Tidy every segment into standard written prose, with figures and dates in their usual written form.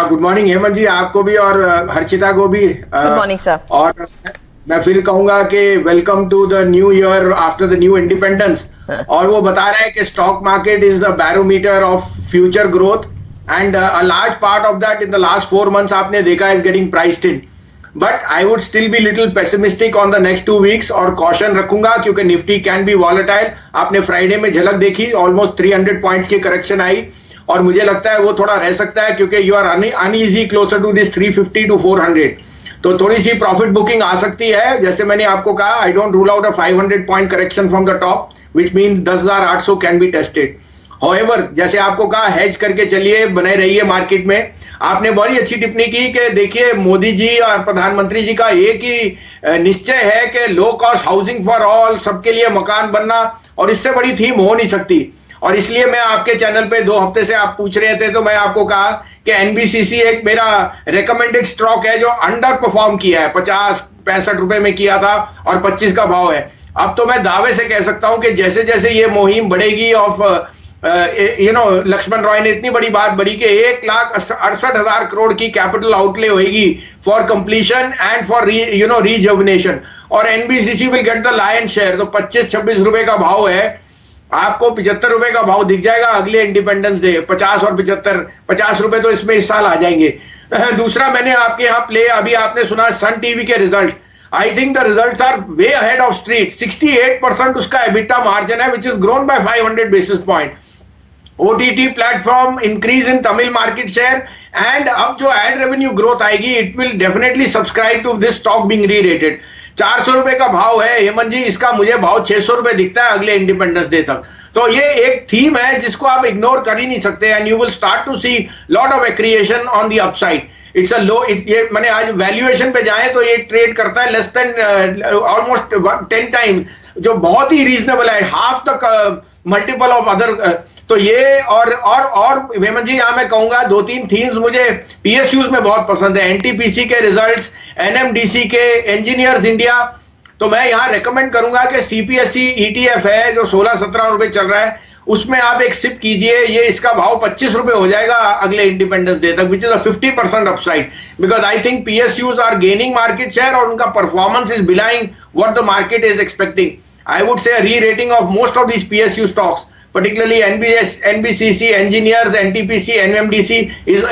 Good morning Hemant जी, आपको भी और हर्षिता को भी। Good morning sir. और मैं फिर कहूंगा कि welcome to the new year after the new independence. और वो बता रहा है कि stock market is a barometer of future growth and a large part of that in the last 4 months आपने देखा is getting priced in. But I would still be little pessimistic on the next 2 weeks और caution रखूंगा क्योंकि Nifty can be volatile. आपने Friday में झलक देखी, almost 300 points की करेक्शन आई और मुझे लगता है वो थोड़ा रह सकता है क्योंकि you are uneasy closer to this 350 to 400। तो थोड़ी सी प्रॉफिट बुकिंग आ सकती है। जैसे मैंने आपको कहा, I don't rule out a 500 point correction from the top which mean 10,800 can be tested. However, जैसे आपको कहा, हेज करके चलिए, बने रहिए मार्केट में। आपने बड़ी अच्छी टिप्पणी की कि देखिए मोदी जी और प्रधानमंत्री जी का एक ही निश्चय है कि low cost housing for all, सबके लिए मकान बनना, और इससे बड़ी थीम हो नहीं सकती। और इसलिए मैं आपके चैनल पे 2 हफ्ते से आप पूछ रहे थे तो मैं आपको कहा कि एनबीसीसी एक मेरा रिकमेंडेड स्टॉक है जो अंडर परफॉर्म किया है, 50-65 रुपए में किया था और 25 का भाव है। अब तो मैं दावे से कह सकता हूं कि जैसे जैसे ये मुहिम बढ़ेगी ऑफ लक्ष्मण रॉय ने इतनी बड़ी बात बड़ी कि 1,68,000 करोड़ की कैपिटल आउटले होगी for completion and for rejuvenation, और NBCC will get the lion share. तो 25-26 रुपए का भाव है, आपको 75 रुपए का भाव दिख जाएगा अगले इंडिपेंडेंस डे। 50 और 50 रुपए तो इसमें इस साल आ जाएंगे। दूसरा, मैंने आपके यहाँ प्ले, अभी आपने सुना सन टीवी के result. I think the results are way ahead of street. 68% उसका एबिटा मार्जिन है which is grown by 500 basis point. OTT platform increase in Tamil market share and अब जो एड रेवेन्यू ग्रोथ आएगी, it will definitely subscribe to this stock being re-rated. 400 रुपए का भाव है हेमंत जी, इसका मुझे भाव 600 रुपए दिखता है अगले इंडिपेंडेंस डे तक। तो ये एक थीम है जिसको आप इग्नोर कर ही नहीं सकते and you will start to see lot of accretion on the upside. It's a low, ये मैंने आज वैल्यूएशन पे जाए तो ये ट्रेड करता है लेस देन ऑलमोस्ट 10 टाइम्स, जो बहुत ही रीजनेबल है, half the multiple of other. तो ये और हेमंत जी, यहां मैं कहूंगा 2-3 थीम्स मुझे पीएसयूज में बहुत पसंद है। एनटीपीसी के रिजल्ट्स, एनएमडीसी के, इंजीनियर्स इंडिया। तो मैं यहां रेकमेंड करूंगा कि सीपीएसई ईटीएफ है जो 16-17 रुपए चल रहा है, उसमें आप एक सिप कीजिए। ये इसका भाव 25 रुपए हो जाएगा अगले इंडिपेंडेंस डे तक, which is a 50% upside, because I think PSUs are gaining market share और उनका performance is belying what the market is expecting. I would say a re-rating of most of these PSU stocks, particularly NBCC, Engineers, NTPC, NMDC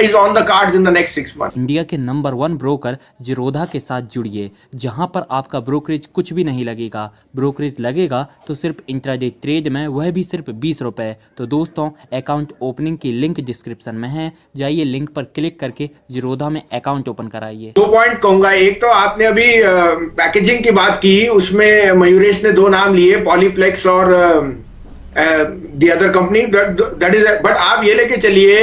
is on the cards in the next 6 months. India के number 1 broker Zerodha के साथ जुड़िए, जहां पर आपका brokerage कुछ भी नहीं लगेगा। ब्रोकरेज लगेगा तो सिर्फ इंट्राडे ट्रेड में, वह भी सिर्फ 20 रुपए। तो दोस्तों, अकाउंट ओपनिंग की लिंक डिस्क्रिप्शन में है, जाइए लिंक पर क्लिक करके जिरोधा में अकाउंट ओपन कराइए। 2 पॉइंट कहूंगा। एक तो आपने अभी पैकेजिंग की बात की, उसमें मयूरेश ने 2 नाम लिए, पॉलीप्लेक्स और the other company that is. But आप ये लेके चलिए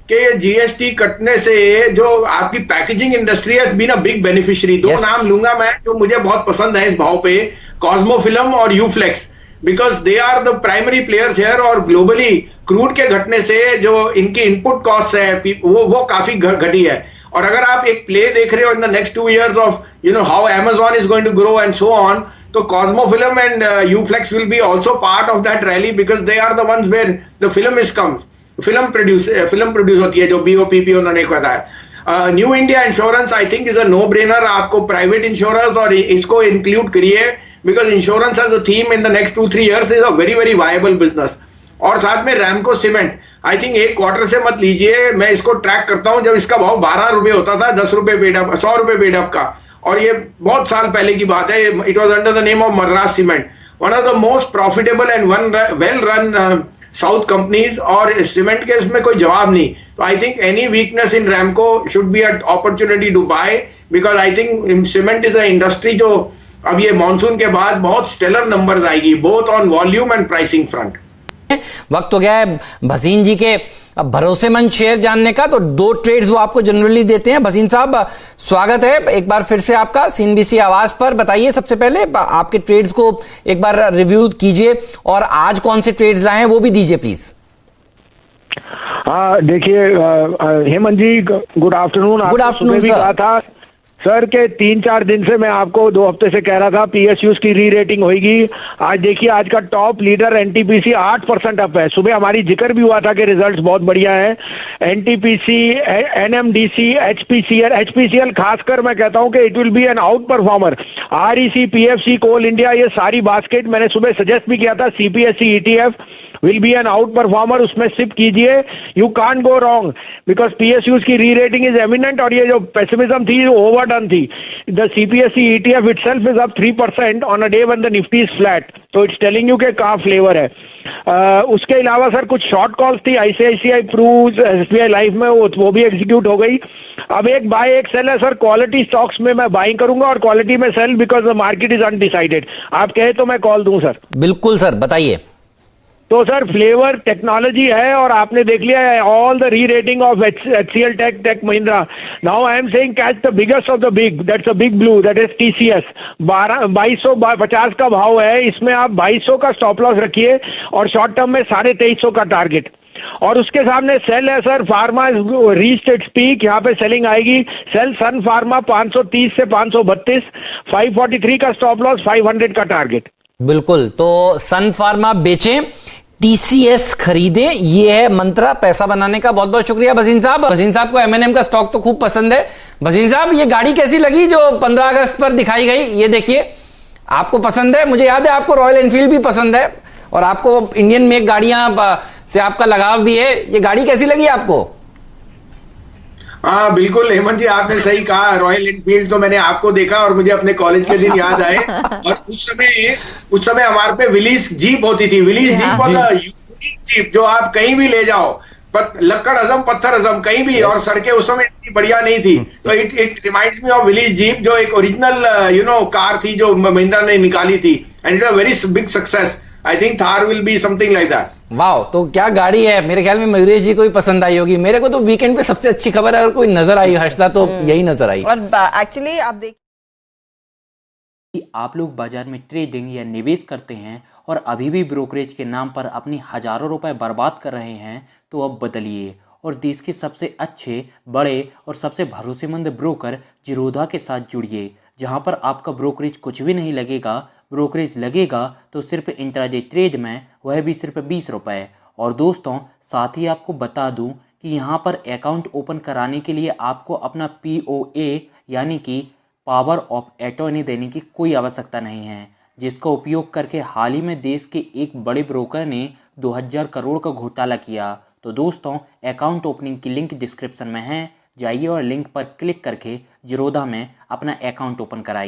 कि जीएसटी कटने से जो आपकी पैकेजिंग इंडस्ट्री है बीन अ बिग बेनिफिशियरी। 2 नाम लूंगा मैं जो मुझे बहुत पसंद है इस भाव पे, कॉस्मो फिल्म और Uflex, because they are the primary players here. और ग्लोबली क्रूड के घटने से जो इनकी इनपुट कॉस्ट है वो काफी घटी है। और अगर आप एक प्ले देख रहे हो in the next 2 years of how Amazon is going to grow and so on, तो Cosmo Film and Uflex will be also part of that rally because they are the ones where the film comes. film produce होती है, जो BOPP उन्होंने बताया। New India insurance I think is a no brainer. आपको private insurance और इसको include करिए because insurance as a theme in the next 2-3 years is a very very viable business. और साथ में Ramco cement, I think 1 quarter से मत लीजिए, मैं इसको ट्रैक करता हूं जब इसका भाव 12 रुपए होता था, 10 रुपए पेड अप, 100 रुपए पेड अप का, और ये बहुत साल पहले की बात है। It was under the name of Madras cement, one of the most profitable and well run south companies, और सीमेंट के इसमें कोई जवाब नहीं। तो I think any weakness in Ramco should be a opportunity to buy, because I think cement is a industry जो अब ये मानसून के बाद बहुत स्टेलर नंबर्स आएगी, both on volume and pricing front. वक्त हो गया है भसीन जी के भरोसेमंद शेयर जानने का। तो 2 ट्रेड्स वो आपको जनरली देते हैं। भसीन साहब, स्वागत है एक बार फिर से आपका सीएनबीसी आवाज पर। बताइए, सबसे पहले आपके ट्रेड्स को एक बार रिव्यू कीजिए और आज कौन से ट्रेड्स लाए हैं वो भी दीजिए प्लीज। हाँ देखिए Hemant ji, good afternoon. Good afternoon sir. कहा था सर के 3-4 दिन से मैं आपको 2 हफ्ते से कह रहा था पीएसयूज की री रेटिंग होगी। आज देखिए, आज का टॉप लीडर एनटीपीसी 8% अप है। सुबह हमारी जिक्र भी हुआ था कि रिजल्ट्स बहुत बढ़िया है। एनटीपीसी, एनएमडीसी, एचपीसीएल खासकर मैं कहता हूं कि it will be an outperformer. REC, PFC, coal India, ये सारी बास्केट मैंने सुबह सजेस्ट भी किया था। CPSE ETF will be an outperformer, उसमें सिप कीजिए। You can't go wrong because PSUs की री रेटिंग इज एमिनेंट। और ये जो पेसिमिज्म थी वो ओवरडन थी। The CPSC ETF itself is up 3% on a day when the Nifty is flat. तो इट्स टेलिंग यू के कहाँ फ्लेवर है। उसके अलावा सर कुछ शॉर्ट कॉल्स थी आईसीआईसीआई प्रूज, एसबीआई लाइफ में, वो भी एग्जीक्यूट हो गई। अब एक बाय एक सेल है सर। क्वालिटी स्टॉक्स में मैं बाइंग करूंगा और क्वालिटी में sell because the market is undecided. आप कहे तो मैं कॉल दूं सर। बिल्कुल सर, बताइए। तो सर फ्लेवर टेक्नोलॉजी है और आपने देख लिया है all the rerating of HCL, tech Mahindra. Now I am saying catch the biggest of the big, that's a big blue, that is TCS. 2250 का भाव है, इसमें आप 2200 का स्टॉप लॉस रखिए और शॉर्ट टर्म में 2350 का टारगेट। और उसके सामने सेल है sir. Pharma reached its peak, यहाँ पे सेलिंग आएगी। सेल सन फार्मा 530 से 532, 543 का स्टॉप लॉस, 500 का टारगेट। बिल्कुल, तो सन फार्मा बेचें, टीसीएस खरीदें, ये है मंत्रा पैसा बनाने का। बहुत बहुत शुक्रिया भसीन साहब। भसीन साहब को एमएनएम का स्टॉक तो खूब पसंद है। भसीन साहब, ये गाड़ी कैसी लगी जो 15 अगस्त पर दिखाई गई? ये देखिए, आपको पसंद है। मुझे याद है आपको रॉयल एनफील्ड भी पसंद है और आपको इंडियन मेक गाड़ियां से आपका लगाव भी है। ये गाड़ी कैसी लगी आपको? हाँ बिल्कुल हेमंत जी, आपने सही कहा। रॉयल एनफील्ड तो मैंने आपको देखा और मुझे अपने कॉलेज के दिन याद आए। और उस समय हमारे पे विलीज जीप होती थी। विलीज जीप और यूनिक जीप, जो आप कहीं भी ले जाओ, लक्कड़ अजम पत्थर अजम कहीं भी। और सड़कें उस समय इतनी बढ़िया नहीं थी। तो it reminds me of Willys jeep, जो एक ओरिजिनल कार थी जो महिंद्रा ने निकाली थी, and it was very big success. I think Thar will be something like that. वाह, तो क्या गाड़ी है। मेरे ख्याल में मयूरेश जी को भी पसंद आई होगी। मेरे को तो वीकेंड पे सबसे अच्छी खबर अगर कोई नजर आई हर्षदा, तो यही नजर आई। और एक्चुअली आप देख, आप लोग बाजार में ट्रेडिंग या निवेश करते हैं और अभी भी ब्रोकरेज के नाम पर अपनी हजारों रुपए बर्बाद कर रहे हैं, तो अब बदलिए और देश के सबसे अच्छे, बड़े और सबसे भरोसेमंद ब्रोकर जिरोधा के साथ जुड़िए, जहां पर आपका ब्रोकरेज कुछ भी नहीं लगेगा। ब्रोकरेज लगेगा तो सिर्फ इंट्राडे ट्रेड में, वह भी सिर्फ 20 रुपये। और दोस्तों, साथ ही आपको बता दूं कि यहाँ पर अकाउंट ओपन कराने के लिए आपको अपना POA यानी कि पावर ऑफ अटॉर्नी देने की कोई आवश्यकता नहीं है, जिसका उपयोग करके हाल ही में देश के एक बड़े ब्रोकर ने 2000 करोड़ का घोटाला किया। तो दोस्तों, अकाउंट ओपनिंग की लिंक डिस्क्रिप्शन में है, जाइए और लिंक पर क्लिक करके जिरोधा में अपना अकाउंट ओपन कराइए।